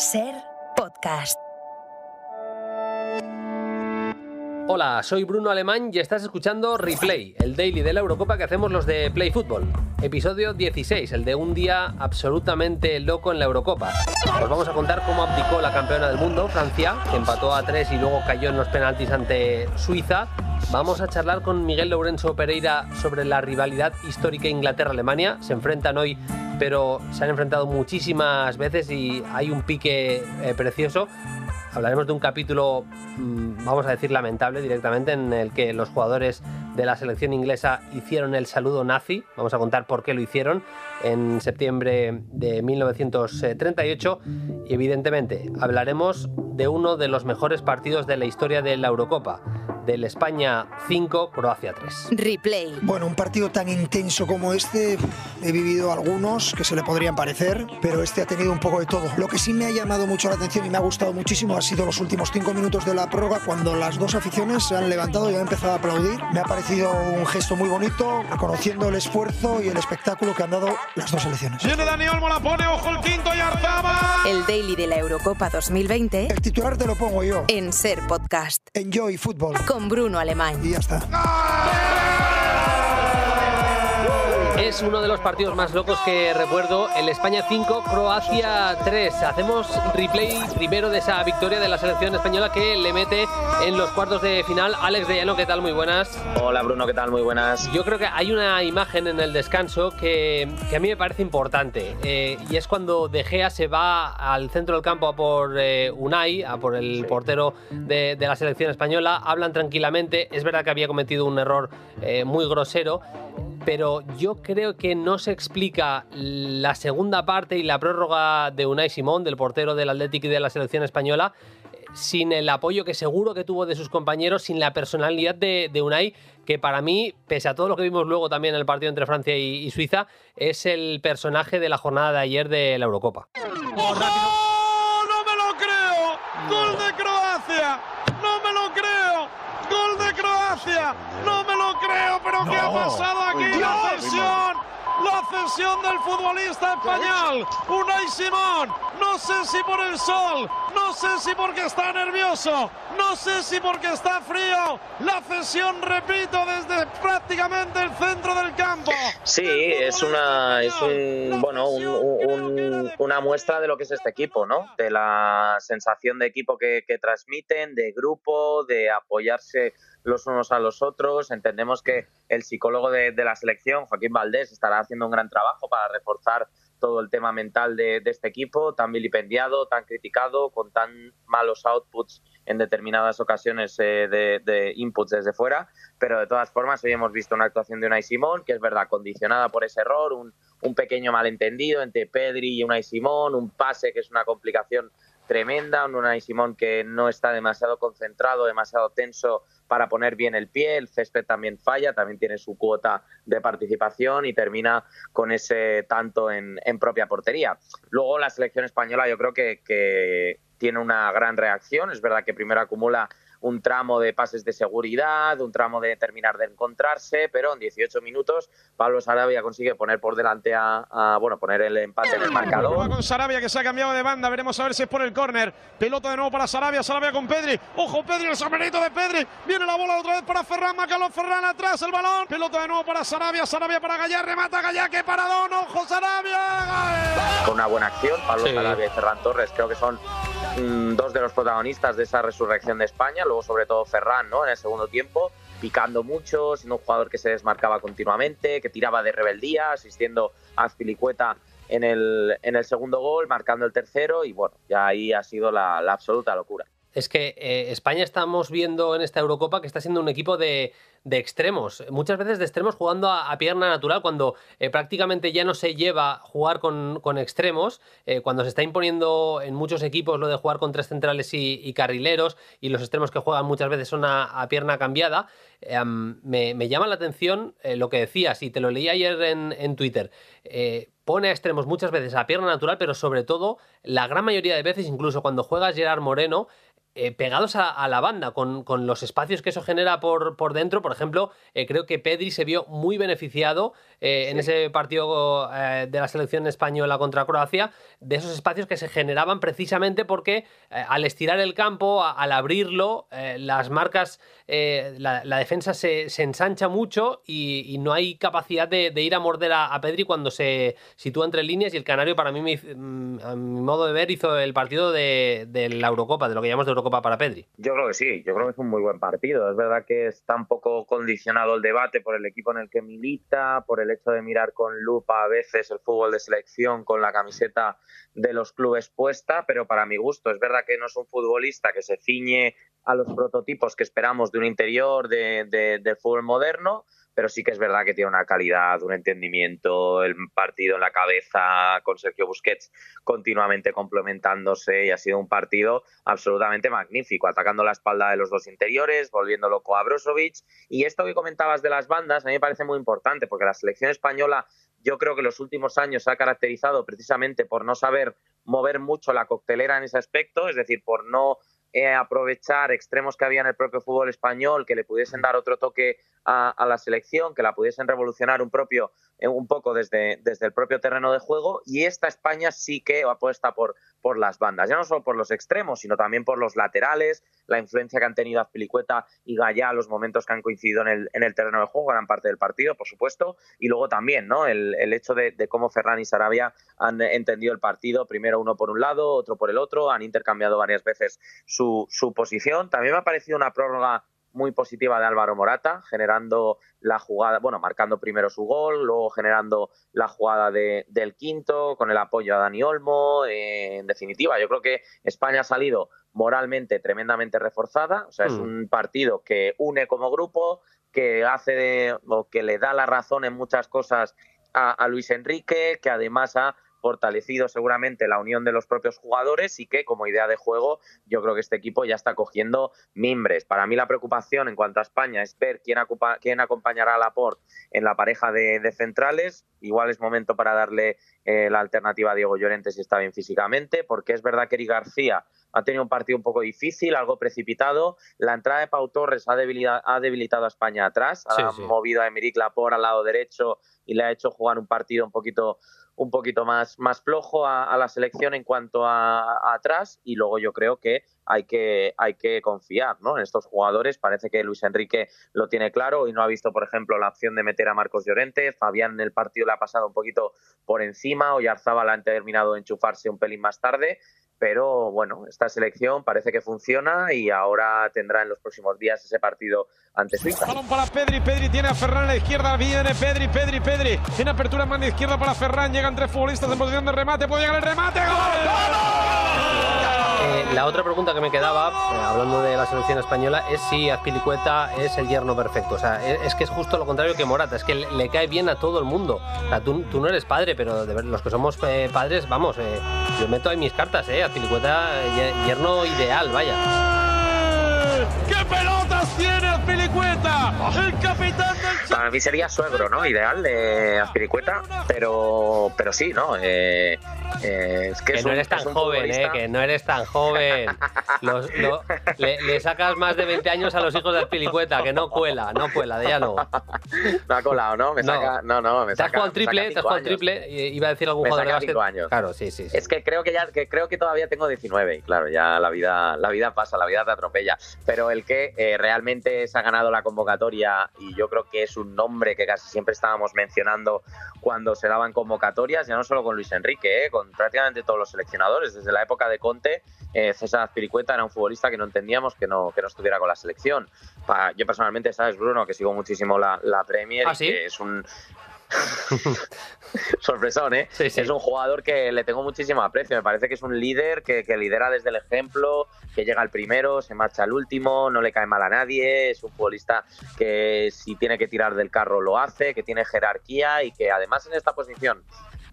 SER Podcast. Hola, soy Bruno Alemán y estás escuchando Replay, el daily de la Eurocopa que hacemos los de Play Fútbol. Episodio 16, el de un día absolutamente loco en la Eurocopa. Os vamos a contar cómo abdicó la campeona del mundo, Francia, que empató a 3 y luego cayó en los penaltis ante Suiza. Vamos a charlar con Miguel Lourenço Pereira sobre la rivalidad histórica Inglaterra-Alemania. Se enfrentan hoy, pero se han enfrentado muchísimas veces y hay un pique precioso. Hablaremos de un capítulo, vamos a decir, lamentable directamente, en el que los jugadores de la selección inglesa hicieron el saludo nazi. Vamos a contar por qué lo hicieron en septiembre de 1938. Y evidentemente hablaremos de uno de los mejores partidos de la historia de la Eurocopa, del España 5, Croacia 3. Replay. Bueno, un partido tan intenso como este, he vivido algunos que se le podrían parecer, pero este ha tenido un poco de todo. Lo que sí me ha llamado mucho la atención y me ha gustado muchísimo ha sido los últimos 5 minutos de la prórroga, cuando las dos aficiones se han levantado y han empezado a aplaudir. Me ha parecido un gesto muy bonito, reconociendo el esfuerzo y el espectáculo que han dado las dos selecciones. Viene Dani Olmo, la pone, ojo el quinto y Arzaba. El daily de la Eurocopa 2020 El titular te lo pongo yo. en SER Podcast. Enjoy fútbol. Con Bruno Alemán. Y ya está. Es uno de los partidos más locos que recuerdo, el España 5, Croacia 3. Hacemos replay primero de esa victoria de la selección española que le mete en los cuartos de final. Alex de Llano, ¿qué tal? Muy buenas. Hola Bruno, ¿qué tal? Muy buenas. Yo creo que hay una imagen en el descanso que a mí me parece importante, y es cuando De Gea se va al centro del campo a por Unai, a por el portero de la selección española. Hablan tranquilamente, es verdad que había cometido un error muy grosero, pero yo creo que no se explica la segunda parte y la prórroga de Unai Simón, del portero del Athletic y de la selección española, sin el apoyo que seguro que tuvo de sus compañeros, sin la personalidad de Unai, que para mí, pese a todo lo que vimos luego también en el partido entre Francia y Suiza, es el personaje de la jornada de ayer de la Eurocopa. ¡Oh, no me lo creo! ¡Gol de Croacia! ¡No me lo creo! ¡Gol de Croacia! ¡No me lo creo! ¿Pero qué ha pasado aquí? La cesión del futbolista español, Unai Simón. No sé si por el sol, no sé si porque está nervioso, no sé si porque está frío. La cesión, repito, desde prácticamente el centro del campo. Sí, es una muestra de lo que es este equipo, ¿no? De la sensación de equipo que transmiten, de grupo, de apoyarse los unos a los otros. Entendemos que el psicólogo de la selección, Joaquín Valdés, estará haciendo un gran trabajo para reforzar todo el tema mental de este equipo, tan vilipendiado, tan criticado, con tan malos outputs en determinadas ocasiones de inputs desde fuera. Pero de todas formas hoy hemos visto una actuación de Unai Simón que es verdad condicionada por ese error, un pequeño malentendido entre Pedri y Unai Simón, un pase que es una complicación tremenda, un Unai Simón que no está demasiado concentrado, demasiado tenso para poner bien el pie. El césped también falla, también tiene su cuota de participación y termina con ese tanto en propia portería. Luego la selección española yo creo que tiene una gran reacción. Es verdad que primero acumula un tramo de pases de seguridad, un tramo de terminar de encontrarse, pero en 18 minutos Pablo Sarabia consigue poner por delante poner el empate en el marcador. Con Sarabia, que se ha cambiado de banda, veremos a ver si es por el córner. Pelota de nuevo para Sarabia, Sarabia con Pedri. Ojo Pedri, el sombrerito de Pedri. Viene la bola otra vez para Ferran, Macaló Ferran atrás, el balón. Pelota de nuevo para Sarabia, Sarabia para Gallá, remata Gallá, qué paradón, ojo Sarabia. Con una buena acción, Pablo Sarabia y Ferran Torres creo que son dos de los protagonistas de esa resurrección de España. Luego sobre todo Ferran, ¿no? En el segundo tiempo, picando mucho, siendo un jugador que se desmarcaba continuamente, que tiraba de rebeldía, asistiendo a Azpilicueta en el segundo gol, marcando el tercero, y bueno, ya ahí ha sido la absoluta locura. Es que España estamos viendo en esta Eurocopa que está siendo un equipo de extremos, muchas veces de extremos jugando a pierna natural, cuando prácticamente ya no se lleva jugar con extremos, cuando se está imponiendo en muchos equipos lo de jugar con tres centrales y carrileros, y los extremos que juegan muchas veces son a pierna cambiada. Me llama la atención lo que decías, y te lo leí ayer en Twitter. Pone a extremos muchas veces a pierna natural, pero sobre todo la gran mayoría de veces, incluso cuando juega Gerard Moreno, pegados a la banda, con los espacios que eso genera por dentro. Por ejemplo, creo que Pedri se vio muy beneficiado en ese partido de la selección española contra Croacia, de esos espacios que se generaban precisamente porque al estirar el campo, al abrirlo, las marcas, la defensa se ensancha mucho y no hay capacidad de ir a morder a Pedri cuando se sitúa entre líneas, y el canario, para mí, a mi modo de ver, hizo el partido de la Eurocopa, de lo que llamamos de Eurocopa para Pedri. Yo creo que sí, yo creo que es un muy buen partido. Es verdad que está un poco condicionado el debate por el equipo en el que milita, por el hecho de mirar con lupa a veces el fútbol de selección con la camiseta de los clubes puesta, pero para mi gusto es verdad que no es un futbolista que se ciñe a los prototipos que esperamos de un interior del fútbol moderno, pero sí que es verdad que tiene una calidad, un entendimiento, el partido en la cabeza con Sergio Busquets continuamente complementándose, y ha sido un partido absolutamente magnífico, atacando la espalda de los dos interiores, volviendo loco a Brozovic. Y esto que comentabas de las bandas a mí me parece muy importante, porque la selección española, yo creo que en los últimos años se ha caracterizado precisamente por no saber mover mucho la coctelera en ese aspecto, es decir, por no aprovechar extremos que había en el propio fútbol español que le pudiesen dar otro toque a la selección, que la pudiesen revolucionar un poco desde el propio terreno de juego. Y esta España sí que apuesta por las bandas, ya no solo por los extremos, sino también por los laterales, la influencia que han tenido Azpilicueta y Gallá, los momentos que han coincidido en el terreno de juego, gran parte del partido, por supuesto, y luego también, ¿no?, el hecho de cómo Ferran y Sarabia han entendido el partido, primero uno por un lado, otro por el otro, han intercambiado varias veces su posición. También me ha parecido una prórroga muy positiva de Álvaro Morata, generando la jugada, marcando primero su gol, luego generando la jugada del quinto, con el apoyo a Dani Olmo. En definitiva, yo creo que España ha salido moralmente tremendamente reforzada. O sea, es un partido que une como grupo, que que le da la razón en muchas cosas a Luis Enrique, que además ha fortalecido seguramente la unión de los propios jugadores, y que como idea de juego yo creo que este equipo ya está cogiendo mimbres. Para mí la preocupación en cuanto a España es ver quién acompañará a Laporte en la pareja de centrales. Igual es momento para darle la alternativa a Diego Llorente si está bien físicamente, porque es verdad que Eric García ha tenido un partido un poco difícil, algo precipitado. La entrada de Pau Torres ha debilitado a España atrás, ha movido a Aymeric Laporte al lado derecho y le ha hecho jugar un partido un poquito más flojo a la selección en cuanto a atrás. Y luego yo creo que hay que confiar, ¿no?, en estos jugadores. Parece que Luis Enrique lo tiene claro y no ha visto, por ejemplo, la opción de meter a Marcos Llorente. Fabián en el partido le ha pasado un poquito por encima, Oyarzábal ha terminado de enchufarse un pelín más tarde. Pero bueno, esta selección parece que funciona y ahora tendrá en los próximos días ese partido ante Suiza. Balón para Pedri, tiene a Ferran a la izquierda, viene Pedri, tiene apertura en mano izquierda para Ferran, llegan tres futbolistas en posición de remate, puede llegar el remate, ¡gol! La otra pregunta que me quedaba, hablando de la selección española, es si Azpilicueta es el yerno perfecto. O sea, es que es justo lo contrario que Morata, es que le cae bien a todo el mundo. O sea, tú no eres padre, pero de ver, los que somos padres, vamos, yo meto ahí mis cartas, Azpilicueta, yerno ideal, vaya. ¡Qué pelotas tiene Azpilicueta! El capitán del... Para mí sería suegro, ¿no?, ideal de Azpilicueta, pero sí, ¿no? Es que no eres tan joven, que no eres tan joven. Le sacas más de 20 años a los hijos de Azpilicueta, que no cuela, de ya no. No ha colado, ¿no? Me saca. Te has jugado el triple, iba a decir algún jugador de básquet. 5 años. Claro, sí. Es que creo que todavía tengo 19, y claro, ya la vida pasa, la vida te atropella. Pero el que realmente se ha ganado la convocatoria, y yo creo que es un nombre que casi siempre estábamos mencionando cuando se daban convocatorias, ya no solo con Luis Enrique, con prácticamente todos los seleccionadores. Desde la época de Conte, César Azpilicueta era un futbolista que no entendíamos que no estuviera con la selección. Yo personalmente, sabes, Bruno, que sigo muchísimo la Premier, ¿sí? Que es un sorpresón, Sí. Es un jugador que le tengo muchísimo aprecio. Me parece que es un líder que lidera desde el ejemplo, que llega al primero, se marcha al último, no le cae mal a nadie. Es un futbolista que si tiene que tirar del carro lo hace, que tiene jerarquía y que además en esta posición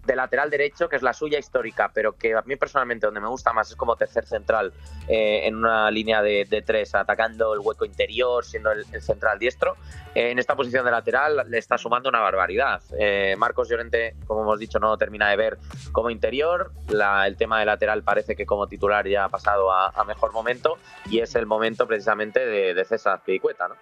de lateral derecho, que es la suya histórica, pero que a mí personalmente donde me gusta más es como tercer central en una línea de 3, atacando el hueco interior, siendo el central diestro. En esta posición de lateral le está sumando una barbaridad. Marcos Llorente, como hemos dicho, no termina de ver como interior. El tema de lateral parece que como titular ya ha pasado a mejor momento, y es el momento precisamente de César Azpilicueta, ¿no?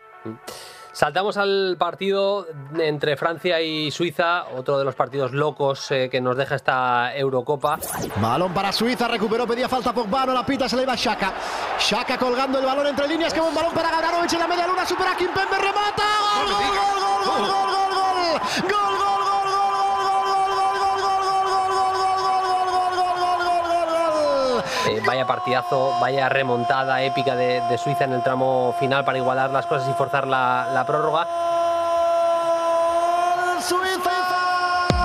Saltamos al partido entre Francia y Suiza, otro de los partidos locos que nos deja esta Eurocopa. Balón para Suiza, recuperó, pedía falta Pogba, no la pita, se le iba Xhaka. Xhaka colgando el balón entre líneas, que buen balón para Gavranovic en la media luna, supera a Kimpembe, remata. ¡Gol, gol, gol, gol, gol, gol, gol, gol, gol! Vaya partidazo, vaya remontada épica de Suiza en el tramo final para igualar las cosas y forzar la prórroga.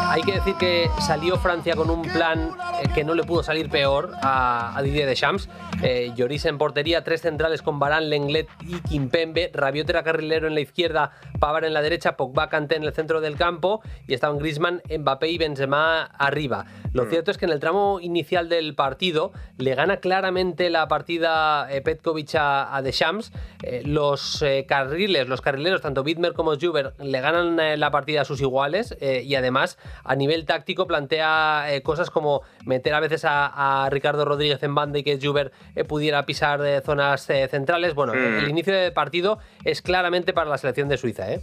Hay que decir que salió Francia con un plan que no le pudo salir peor a Didier Deschamps. Lloris en portería, 3 centrales con Varane, Lenglet y Kimpembe. Rabiot era carrilero en la izquierda, Pavard en la derecha, Pogba, Kanté en el centro del campo, y estaban Griezmann, Mbappé y Benzema arriba. Lo cierto es que en el tramo inicial del partido le gana claramente la partida Petkovic a Deschamps. Los carrileros, tanto Widmer como Juber, le ganan la partida a sus iguales, y además a nivel táctico plantea cosas como meter a veces a Ricardo Rodríguez en banda y que Juber pudiera pisar zonas centrales. Bueno, el inicio del partido es claramente para la selección de Suiza, ¿eh?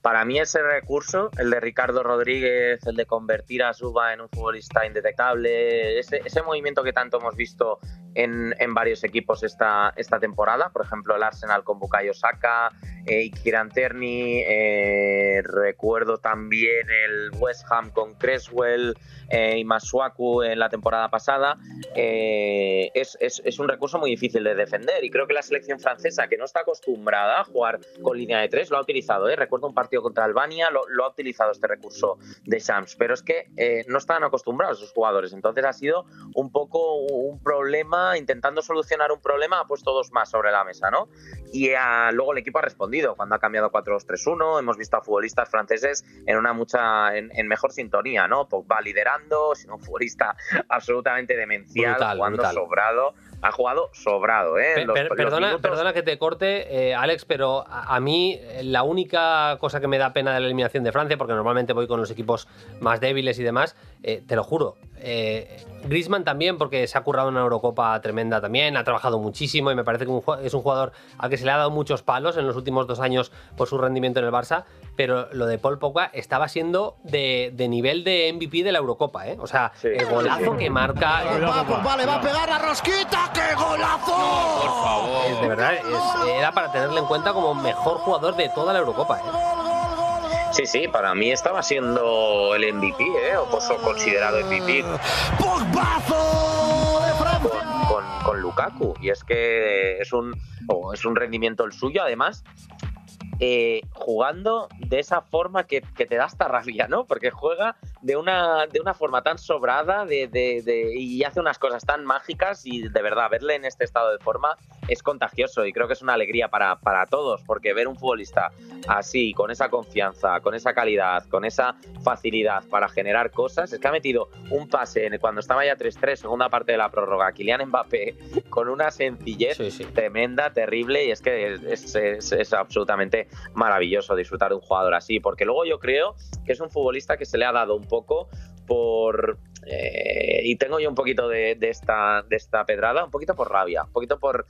Para mí ese recurso, el de Ricardo Rodríguez, el de convertir a Suba en un futbolista indetectable, ese movimiento que tanto hemos visto en varios equipos esta temporada, por ejemplo el Arsenal con Bukayo Saka, Kieran Tierney, recuerdo también el West Ham con Cresswell y Masuaku en la temporada pasada. Es un recurso muy difícil de defender, y creo que la selección francesa, que no está acostumbrada a jugar con línea de 3, lo ha utilizado. Recuerdo un partido contra Albania, lo ha utilizado este recurso de Shams, pero es que no estaban acostumbrados esos jugadores, entonces ha sido un poco un problema. Intentando solucionar un problema, ha puesto 2 más sobre la mesa, ¿no? Y luego el equipo ha respondido cuando ha cambiado 4-2-3-1. Hemos visto a futbolistas franceses en mejor sintonía, ¿no? Pogba liderando, sino un futbolista absolutamente demencial, jugando sobrado. Ha jugado sobrado, ¿eh? Perdona que te corte, Alex, pero a mí la única cosa que me da pena de la eliminación de Francia, porque normalmente voy con los equipos más débiles y demás, te lo juro. Griezmann también, porque se ha currado una Eurocopa tremenda también, ha trabajado muchísimo y me parece que es un jugador al que se le ha dado muchos palos en los últimos 2 años por su rendimiento en el Barça, pero lo de Paul Pogba estaba siendo de nivel de MVP de la Eurocopa, ¿eh? O sea, el golazo que marca... Pogba le va a pegar la rosquita. ¡Qué golazo! No, por favor. De verdad, era para tenerle en cuenta como mejor jugador de toda la Eurocopa, ¿eh? Sí, para mí estaba siendo el MVP, o considerado MVP. ¡Pogbazo de Francia! Con Lukaku, y es que es un rendimiento el suyo, además. Jugando de esa forma que te da hasta rabia, ¿no? Porque juega de una forma tan sobrada y hace unas cosas tan mágicas, y de verdad, verle en este estado de forma es contagioso, y creo que es una alegría para todos, porque ver un futbolista así, con esa confianza, con esa calidad, con esa facilidad para generar cosas. Es que ha metido un pase cuando estaba ya 3-3, segunda parte de la prórroga, Kylian Mbappé, con una sencillez tremenda, terrible, y es que es absolutamente maravilloso disfrutar de un jugador así, porque luego yo creo que es un futbolista que se le ha dado un poco por... y tengo yo un poquito de esta pedrada, un poquito por rabia, un poquito por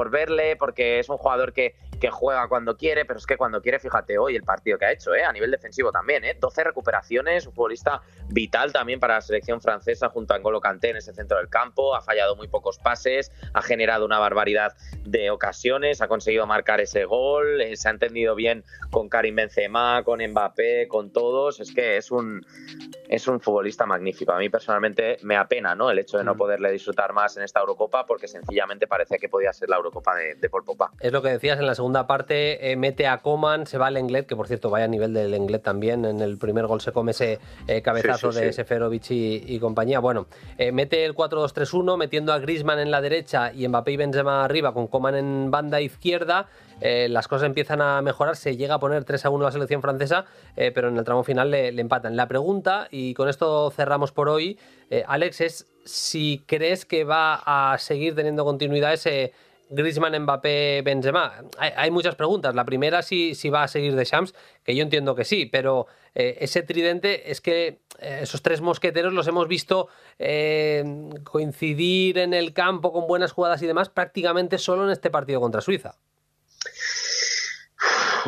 verle, porque es un jugador que juega cuando quiere, pero es que cuando quiere, fíjate hoy el partido que ha hecho, a nivel defensivo también, 12 recuperaciones, un futbolista vital también para la selección francesa junto a N'Golo Kanté en ese centro del campo, ha fallado muy pocos pases, ha generado una barbaridad de ocasiones, ha conseguido marcar ese gol, se ha entendido bien con Karim Benzema, con Mbappé, con todos. Es que es un futbolista magnífico. A mí personalmente me apena, ¿no?, el hecho de no poderle disfrutar más en esta Eurocopa, porque sencillamente parecía que podía ser la Eurocopa de Paul Pogba. Es lo que decías, en la segunda parte mete a Coman, se va a Lenglet, que por cierto vaya nivel de Lenglet también, en el primer gol se come ese cabezazo de Seferovic y compañía. Bueno, mete el 4-2-3-1 metiendo a Griezmann en la derecha y Mbappé y Benzema arriba, con Coman en banda izquierda. Las cosas empiezan a mejorar, se llega a poner 3-1 la selección francesa, pero en el tramo final le empatan. La pregunta, y y con esto cerramos por hoy, Alex, es si crees que va a seguir teniendo continuidad ese Griezmann, Mbappé, Benzema. Hay muchas preguntas. La primera, si va a seguir Deschamps, que yo entiendo que sí, pero ese tridente, es que esos tres mosqueteros los hemos visto coincidir en el campo con buenas jugadas y demás prácticamente solo en este partido contra Suiza.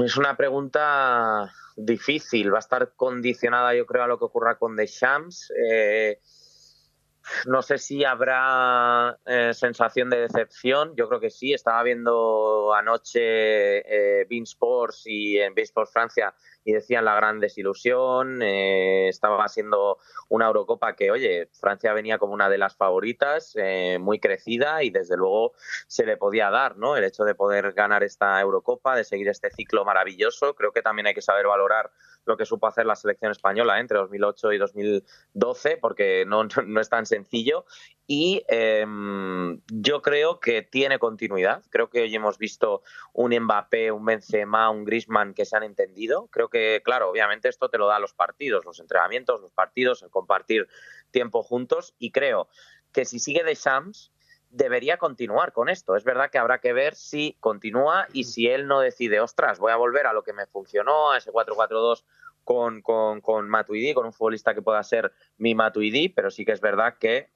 Es una pregunta difícil. Va a estar condicionada, yo creo, a lo que ocurra con Deschamps. No sé si habrá sensación de decepción. Yo creo que sí. Estaba viendo anoche beIN Sports y en beIN Sports Francia y decían la gran desilusión. Estaba siendo una Eurocopa que, oye, Francia venía como una de las favoritas, muy crecida, y desde luego se le podía dar, ¿no? El hecho de poder ganar esta Eurocopa, de seguir este ciclo maravilloso. Creo que también hay que saber valorar lo que supo hacer la selección española entre 2008 y 2012, porque no es tan sencillo. Y yo creo que tiene continuidad. Creo que hoy hemos visto un Mbappé, un Benzema, un Griezmann que se han entendido. Creo que, claro, obviamente esto te lo da los partidos, los entrenamientos, los partidos, el compartir tiempo juntos. Y creo que si sigue Deschamps, debería continuar con esto. Es verdad que habrá que ver si continúa y si él no decide, ostras, voy a volver a lo que me funcionó, a ese 4-4-2 con Matuidi, con un futbolista que pueda ser mi Matuidi, pero sí que es verdad que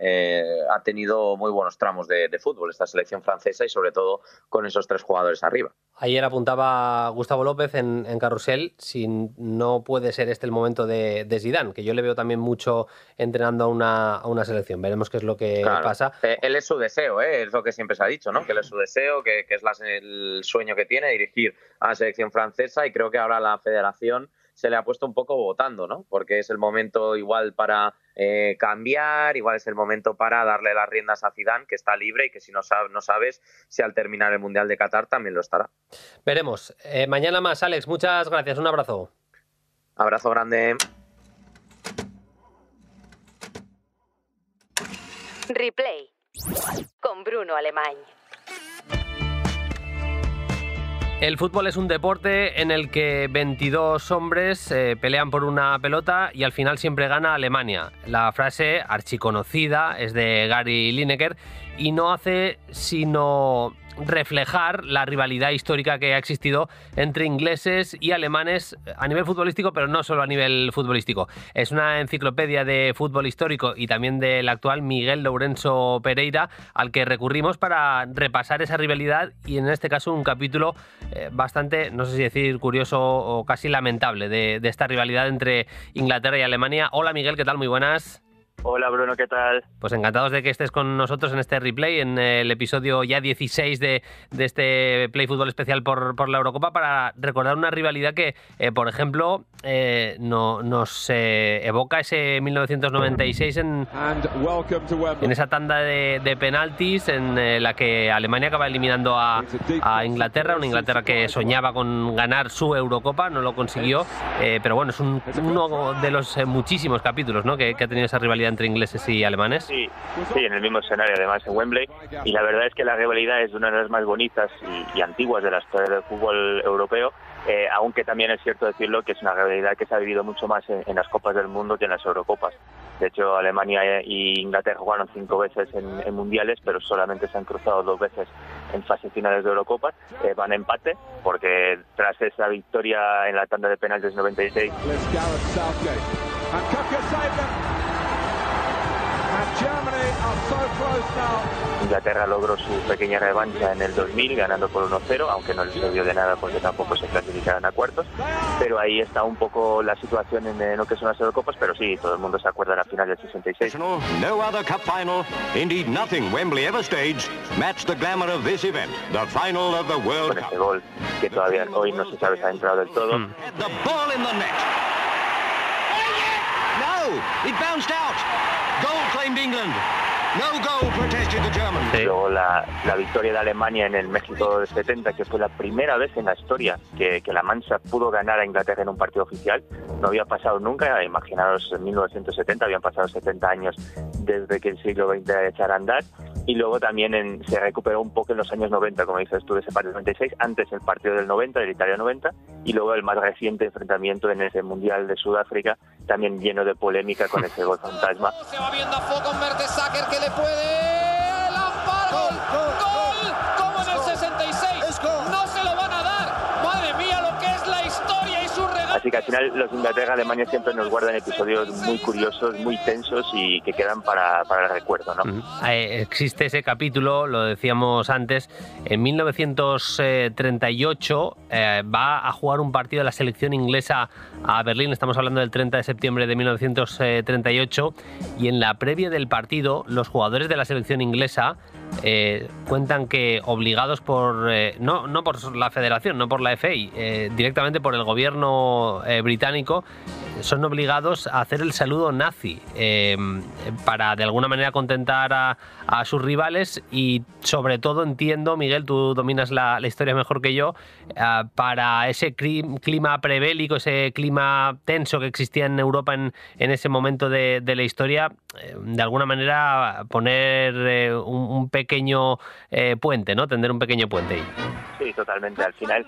ha tenido muy buenos tramos de fútbol esta selección francesa y sobre todo con esos tres jugadores arriba. Ayer apuntaba Gustavo López en Carrusel si no puede ser este el momento de Zidane, que yo le veo también mucho entrenando a una selección. Veremos qué es lo que pasa. Él es su deseo, es lo que siempre se ha dicho, ¿no? Que él es su deseo, que es el sueño que tiene, dirigir a la selección francesa, y creo que ahora la federación se le ha puesto un poco votando, ¿no? Porque es el momento igual para cambiar, igual es el momento para darle las riendas a Zidane, que está libre y que si no sabes si al terminar el Mundial de Qatar también lo estará. Veremos. Mañana más, Alex. Muchas gracias. Un abrazo. Abrazo grande. Replay con Bruno Alemany. El fútbol es un deporte en el que 22 hombres pelean por una pelota y al final siempre gana Alemania. La frase archiconocida es de Gary Lineker y no hace sino reflejar la rivalidad histórica que ha existido entre ingleses y alemanes a nivel futbolístico, pero no solo a nivel futbolístico. Es una enciclopedia de fútbol histórico y también del actual Miguel Lourenço Pereira al que recurrimos para repasar esa rivalidad y en este caso un capítulo bastante, no sé si decir curioso o casi lamentable de esta rivalidad entre Inglaterra y Alemania. Hola Miguel, ¿qué tal? Muy buenas. Hola Bruno, ¿qué tal? Pues encantados de que estés con nosotros en este replay, en el episodio ya 16 de este Play Fútbol especial por la Eurocopa, para recordar una rivalidad que, por ejemplo, nos evoca ese 1996 en esa tanda de penaltis en la que Alemania acaba eliminando a Inglaterra, una Inglaterra que soñaba con ganar su Eurocopa, no lo consiguió, pero bueno, es uno de los muchísimos capítulos, ¿no?, que ha tenido esa rivalidad entre ingleses y alemanes. Sí, en el mismo escenario, además en Wembley, y la verdad es que la rivalidad es una de las más bonitas y antiguas de la historia del fútbol europeo, aunque también es cierto decirlo que es una rivalidad que se ha vivido mucho más en las Copas del Mundo que en las Eurocopas. De hecho, Alemania e Inglaterra jugaron 5 veces en mundiales, pero solamente se han cruzado 2 veces en fases finales de Eurocopas. Van a empate, porque tras esa victoria en la tanda de penaltis 96... Inglaterra logró su pequeña revancha en el 2000 ganando por 1-0, aunque no les sirvió de nada porque tampoco se clasificaron a cuartos, pero ahí está un poco la situación en lo que son las Eurocopas, pero sí, todo el mundo se acuerda de la final del 66. No other cup final, indeed nothing Wembley ever staged, matched the glamour of this event, the final of the World Cup. Con ese gol que todavía hoy no se sabe si ha entrado del todo. The ball in the net. No, it bounced out. Goal claimed England. No goal, protested the Germans. Sí. Luego la victoria de Alemania en el México del 70, que fue la primera vez en la historia que la Mancha pudo ganar a Inglaterra en un partido oficial. No había pasado nunca, imaginaros, en 1970, habían pasado 70 años desde que el siglo XX echara a andar. y luego también se recuperó un poco en los años 90, como dices tú, de ese partido del 96, antes el partido del 90, del Italia 90, y luego el más reciente enfrentamiento en ese Mundial de Sudáfrica, también lleno de polémica con ese gol fantasma. Se va viendo a foco con Mertesacker que le puede... ¡Lampard! ¡Gol! ¡Como en el 66! ¡No se lo van a dar! ¡Madre mía, lo que es la historia y su regalo! Así que al final los Inglaterra-Alemania siempre nos guardan episodios muy curiosos, muy tensos y que quedan para el recuerdo, ¿no? Existe ese capítulo, lo decíamos antes, en 1938 va a jugar un partido de la selección inglesa a Berlín, estamos hablando del 30 de septiembre de 1938, y en la previa del partido los jugadores de la selección inglesa cuentan que obligados por no por la federación, no por la FA, directamente por el gobierno británico, son obligados a hacer el saludo nazi para de alguna manera contentar a sus rivales, y sobre todo, entiendo, Miguel, tú dominas la historia mejor que yo, para ese clima prebélico, ese clima tenso que existía en Europa en ese momento de la historia, de alguna manera poner un pequeño puente, ¿no? Tender un pequeño puente ahí. Sí, totalmente. Al final,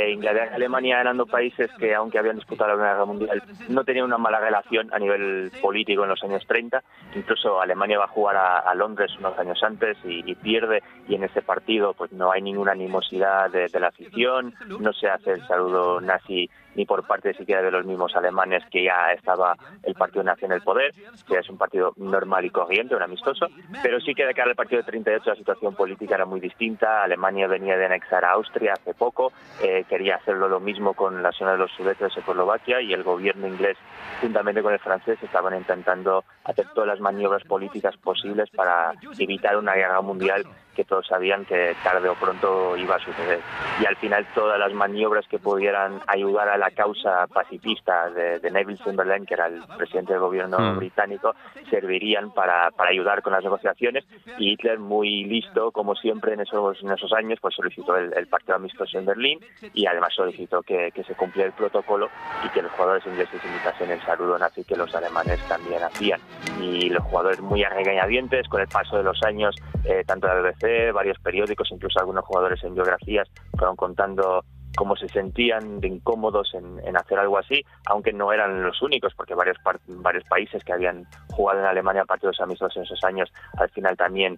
Inglaterra y Alemania eran dos países que, aunque habían disputado la Primera Guerra Mundial, no tenían una mala relación a nivel político en los años 30. Incluso Alemania va a jugar a Londres unos años antes y pierde, y en ese partido pues no hay ninguna animosidad de la afición, no se hace el saludo nazi ni por parte siquiera de los mismos alemanes, que ya estaba el partido nazi en el poder, que es un partido normal y corriente, un amistoso, pero sí que de cara al partido de 38 la situación política era muy distinta. Alemania venía de anexar a Austria hace poco, quería hacerlo lo mismo con la zona de los Sudetes de Checoslovaquia, y el gobierno inglés, juntamente con el francés, estaban intentando hacer todas las maniobras políticas posibles para evitar una guerra mundial que todos sabían que tarde o pronto iba a suceder. Y al final todas las maniobras que pudieran ayudar a la causa pacifista de Neville Chamberlain, que era el presidente del gobierno británico, servirían para ayudar con las negociaciones. Y Hitler, muy listo, como siempre en esos años, pues solicitó el partido amistoso en Berlín, y además solicitó que se cumpliera el protocolo y que los jugadores ingleses imitasen el saludo nazi que los alemanes también hacían. Y los jugadores, muy a regañadientes, con el paso de los años, tanto la BBC, varios periódicos, incluso algunos jugadores en biografías, fueron contando cómo se sentían de incómodos en hacer algo así, aunque no eran los únicos, porque varios países que habían jugado en Alemania partidos amistosos en esos años, al final también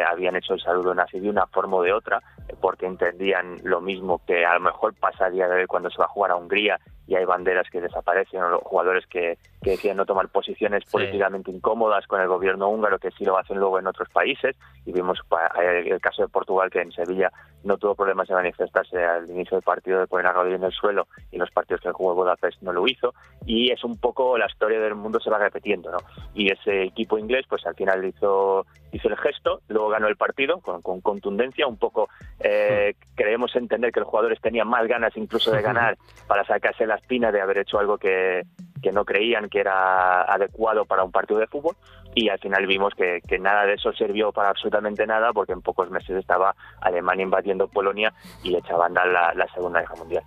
habían hecho el saludo nazi de una forma o de otra, porque entendían lo mismo que a lo mejor pasa a día de hoy cuando se va a jugar a Hungría y hay banderas que desaparecen, o los jugadores que deciden no tomar posiciones políticamente incómodas con el gobierno húngaro, que sí lo hacen luego en otros países. Y vimos el caso de Portugal, que en Sevilla no tuvo problemas de manifestarse al inicio del partido, de poner la rodilla en el suelo, y los partidos que jugó Budapest no lo hizo. Y es un poco la historia del mundo se va repitiendo, ¿no? Y ese equipo inglés pues al final hizo el gesto, luego ganó el partido con contundencia, un poco creemos entender que los jugadores tenían más ganas incluso de ganar, para sacarse la espina de haber hecho algo que no creían que era adecuado para un partido de fútbol, y al final vimos que nada de eso sirvió para absolutamente nada, porque en pocos meses estaba Alemania invadiendo Polonia y echaba a andar la Segunda Guerra Mundial.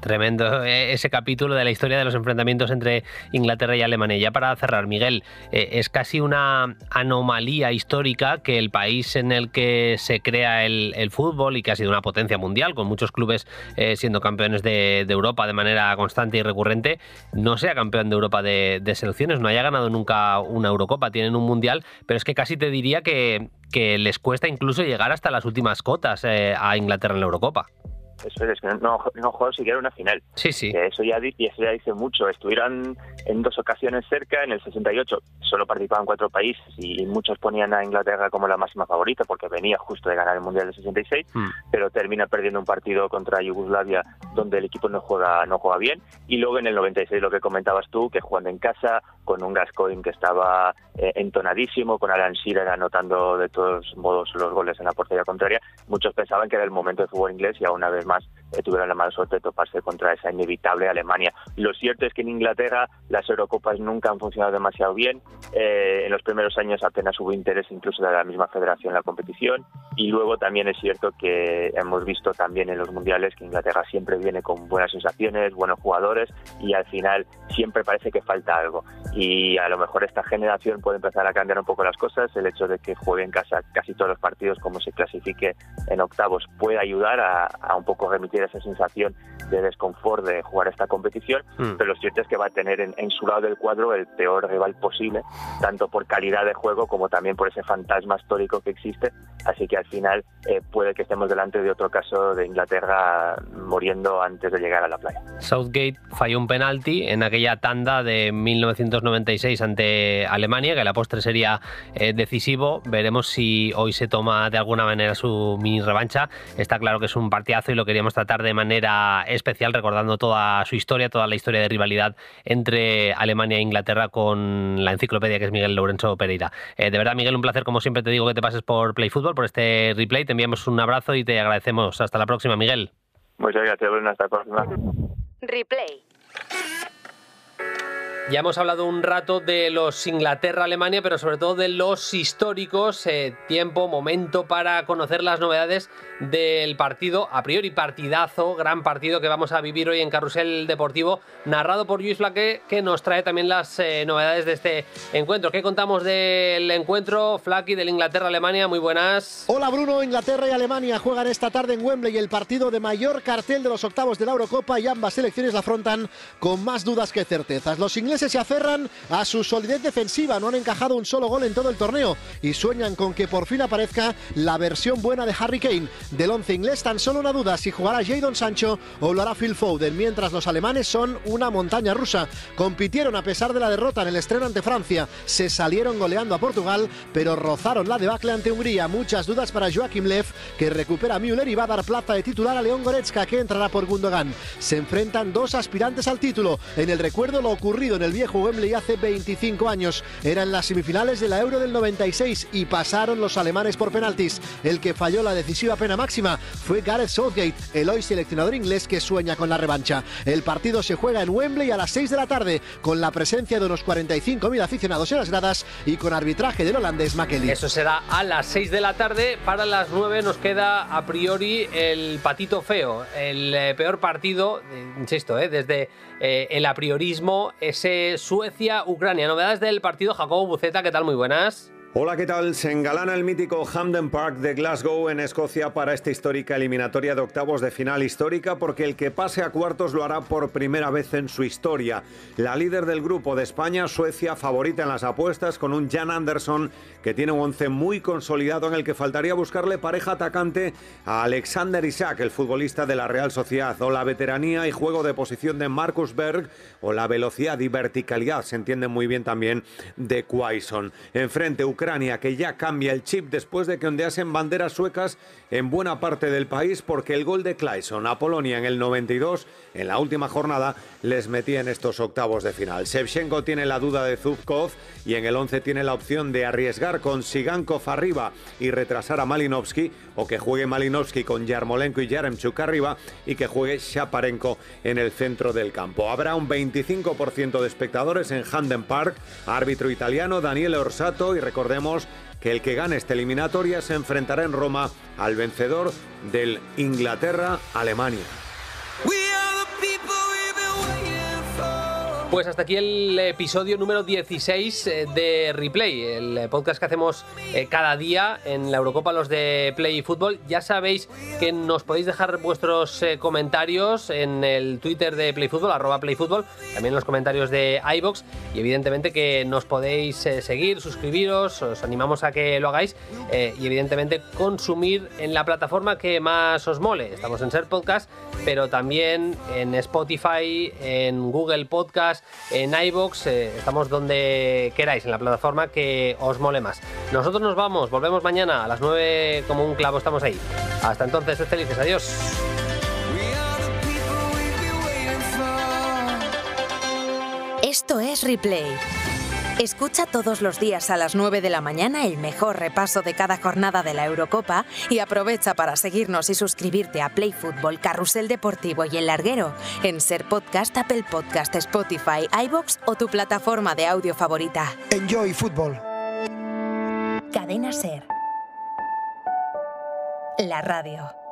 Tremendo ese capítulo de la historia de los enfrentamientos entre Inglaterra y Alemania. Ya para cerrar, Miguel, es casi una anomalía histórica que el país en el que se crea el fútbol, y que ha sido una potencia mundial, con muchos clubes siendo campeones de Europa de manera constante y recurrente, no sea campeón de Europa de selecciones, no haya ganado nunca una Eurocopa. Tienen un mundial, pero es que casi te diría que les cuesta incluso llegar hasta las últimas cotas a Inglaterra en la Eurocopa. Eso es que no jugó siquiera una final. Sí, sí. Eso ya dice mucho. Estuvieron en 2 ocasiones cerca. En el 68 solo participaban 4 países y muchos ponían a Inglaterra como la máxima favorita, porque venía justo de ganar el Mundial del 66, pero termina perdiendo un partido contra Yugoslavia donde el equipo no juega bien. Y luego en el 96, lo que comentabas tú, que jugando en casa, con un Gascoigne que estaba entonadísimo, con Alan Shearer anotando de todos modos los goles en la portería contraria, muchos pensaban que era el momento del fútbol inglés, y a una vez más tuvieron la mala suerte de toparse contra esa inevitable Alemania. Lo cierto es que en Inglaterra las Eurocopas nunca han funcionado demasiado bien. En los primeros años apenas hubo interés incluso de la misma federación en la competición, y luego también es cierto que hemos visto también en los mundiales que Inglaterra siempre viene con buenas sensaciones, buenos jugadores, y al final siempre parece que falta algo. Y a lo mejor esta generación puede empezar a cambiar un poco las cosas. El hecho de que juegue en casa casi todos los partidos, como se clasifique en octavos, puede ayudar a un poco remitir esa sensación de desconfort de jugar esta competición, pero lo cierto es que va a tener en su lado del cuadro el peor rival posible, tanto por calidad de juego como también por ese fantasma histórico que existe. Así que al final puede que estemos delante de otro caso de Inglaterra muriendo antes de llegar a la playa. Southgate falló un penalti en aquella tanda de 1996 ante Alemania, que a la postre sería decisivo. Veremos si hoy se toma de alguna manera su mini revancha. Está claro que es un partidazo y lo queríamos tratar de manera especial, recordando toda su historia, toda la historia de rivalidad entre Alemania e Inglaterra, con la enciclopedia que es Miguel Lourenço Pereira. De verdad, Miguel, un placer, como siempre te digo, que te pases por Play Football, por este replay. Te enviamos un abrazo y te agradecemos. Hasta la próxima, Miguel. Muchas gracias, Bruno. Hasta la próxima. Replay. Ya hemos hablado un rato de los Inglaterra-Alemania, pero sobre todo de los históricos. Tiempo, momento para conocer las novedades del partido. A priori, partidazo, gran partido que vamos a vivir hoy en Carrusel Deportivo, narrado por Lluís Flaqué, que nos trae también las novedades de este encuentro. ¿Qué contamos del encuentro, Flaqui, del Inglaterra-Alemania? Muy buenas. Hola, Bruno. Inglaterra y Alemania juegan esta tarde en Wembley el partido de mayor cartel de los octavos de la Eurocopa, y ambas selecciones la afrontan con más dudas que certezas. Los ingleses se aferran a su solidez defensiva, no han encajado un solo gol en todo el torneo y sueñan con que por fin aparezca la versión buena de Harry Kane. Del once inglés tan solo una duda: si jugará Jadon Sancho o lo hará Phil Foden, mientras los alemanes son una montaña rusa. Compitieron a pesar de la derrota en el estreno ante Francia, se salieron goleando a Portugal, pero rozaron la debacle ante Hungría. Muchas dudas para Joachim Löw, que recupera a Müller y va a dar plaza de titular a León Goretzka, que entrará por Gundogan. Se enfrentan dos aspirantes al título. En el recuerdo lo ocurrido en el viejo Wembley hace 25 años. Eran las semifinales de la Euro del 96 y pasaron los alemanes por penaltis. El que falló la decisiva pena máxima fue Gareth Southgate, el hoy seleccionador inglés, que sueña con la revancha. El partido se juega en Wembley a las 6 de la tarde, con la presencia de unos 45.000 aficionados en las gradas y con arbitraje del holandés Makely. Eso será a las 6 de la tarde. Para las 9 nos queda a priori el patito feo, el peor partido, insisto, desde el apriorismo, ese Suecia-Ucrania. Novedades del partido, Jacobo Buceta, ¿qué tal? Muy buenas. Hola, ¿qué tal? Se engalana el mítico Hampden Park de Glasgow, en Escocia, para esta histórica eliminatoria de octavos de final. Histórica porque el que pase a cuartos lo hará por primera vez en su historia. La líder del grupo de España, Suecia, favorita en las apuestas, con un Jan Andersson que tiene un once muy consolidado, en el que faltaría buscarle pareja atacante a Alexander Isak, el futbolista de la Real Sociedad, o la veteranía y juego de posición de Marcus Berg, o la velocidad y verticalidad, se entiende muy bien también, de Quaison. Enfrente, Ucrania, que ya cambia el chip después de que ondeasen banderas suecas en buena parte del país, porque el gol de Quaison a Polonia en el 92, en la última jornada, les metía en estos octavos de final. Shevchenko tiene la duda de Zubkov y en el 11 tiene la opción de arriesgar con Sigankov arriba y retrasar a Malinovsky, o que juegue Malinovsky con Yarmolenko y Yaremchuk arriba y que juegue Shaparenko en el centro del campo. Habrá un 25% de espectadores en Hampden Park. Árbitro italiano Daniele Orsato, y recordemos que el que gane esta eliminatoria se enfrentará en Roma al vencedor del Inglaterra-Alemania. Pues hasta aquí el episodio número 16 de Replay, el podcast que hacemos cada día en la Eurocopa, los de Play Football. Ya sabéis que nos podéis dejar vuestros comentarios en el Twitter de Play Football, @PlayFootball, también en los comentarios de iVoox, y evidentemente que nos podéis seguir, suscribiros, os animamos a que lo hagáis, y evidentemente consumir en la plataforma que más os mole. Estamos en Ser Podcast, pero también en Spotify, en Google Podcast, en iVoox, estamos donde queráis, en la plataforma que os mole más. Nosotros nos vamos, volvemos mañana a las 9 como un clavo, estamos ahí. Hasta entonces, sed felices, adiós. Esto es Replay, Escucha todos los días a las 9 de la mañana el mejor repaso de cada jornada de la Eurocopa y aprovecha para seguirnos y suscribirte a Play Fútbol, Carrusel Deportivo y El Larguero en Ser Podcast, Apple Podcast, Spotify, iVoox o tu plataforma de audio favorita. Enjoy Fútbol. Cadena Ser. La radio.